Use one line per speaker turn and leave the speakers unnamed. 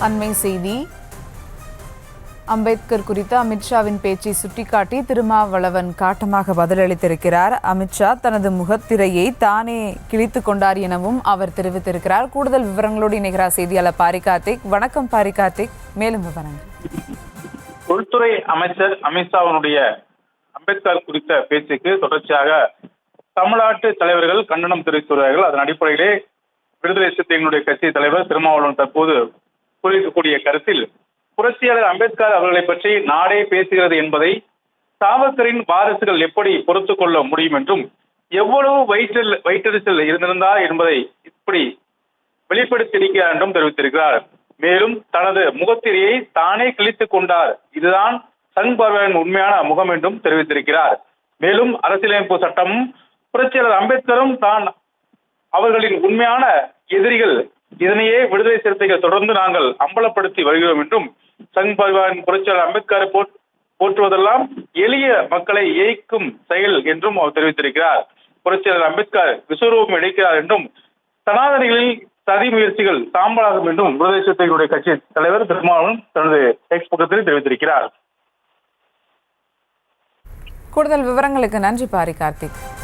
அண்மை செய்தி. அம்பேத்கர் குறித்த அமித்ஷாவின் பேச்சை சுட்டிக்காட்டி திருமாவளவன் காட்டமாக பதிலளித்திருக்கிறார். அமித்ஷா தனது முகத்திரையை தானே கிழித்துக் கொண்டார் எனவும் அவர் தெரிவித்திருக்கிறார். கூடுதல் விவரங்களோடு இணைகிறார் செய்தியாளர் பாரி கார்த்திக். வணக்கம் பாரி கார்த்திக், மேலும் விவரங்கள்.
உள்துறை அமைச்சர் அமித்ஷாவினுடைய அம்பேத்கர் குறித்த பேச்சுக்கு தொடர்ச்சியாக தமிழ்நாட்டு தலைவர்கள் கண்டனம் தெரிவித்துள்ளார்கள். அதன் அடிப்படையிலே விடுதலை சிறுத்தைகளுடைய கட்சி தலைவர் திருமாவளவன் தற்போது கூறியிருக்கக்கூடிய கருத்தில் புரட்சியாளர் அம்பேத்கர் அவர்களை பற்றி நாடே பேசுகிறது என்பதை சாவர்கரின் வாரிசுகள் எப்படி பொறுத்துக் கொள்ள முடியும் என்றும் எவ்வளவு வயிற்றெரிச்சல் இருந்திருந்தார் என்பதை இப்படி வெளிப்படுத்தியிருக்கிறார் என்றும் தெரிவித்திருக்கிறார். மேலும் தனது முகத்திரையை தானே கிழித்துக் கொண்டார், இதுதான் சங் பரிவாரின் உண்மையான முகம் என்றும் தெரிவித்திருக்கிறார். மேலும் அரசியலமைப்பு சட்டமும் புரட்சியாளர் அம்பேத்கரும் தான் அவர்களின் உண்மையான எதிரிகள், இதனையே விடுதலை சிறுத்தைகள் தொடர்ந்து நாங்கள் அம்பலப்படுத்தி வருகிறோம் என்றும் சங் பரிவாரின் புரட்சியாளர் அம்பேத்கரை போற்றுவதெல்லாம் எளிய மக்களை ஏய்க்கும் செயல் என்றும் அவர் தெரிவித்திருக்கிறார். புரட்சியாளர் அம்பேத்கர் விஸ்வரூபம் எடுக்கிறார் என்றும் சனாதனிகளில் சதி முயற்சிகள் சாம்பலாகும் என்றும் விடுதலை சிறுத்தைகளுடைய கட்சி தலைவர் திருமாவளவன் தனது எக்ஸ் பக்கத்தில் தெரிவித்திருக்கிறார்.
கூடுதல் விவரங்களுக்கு நன்றி பாரி கார்த்திக்.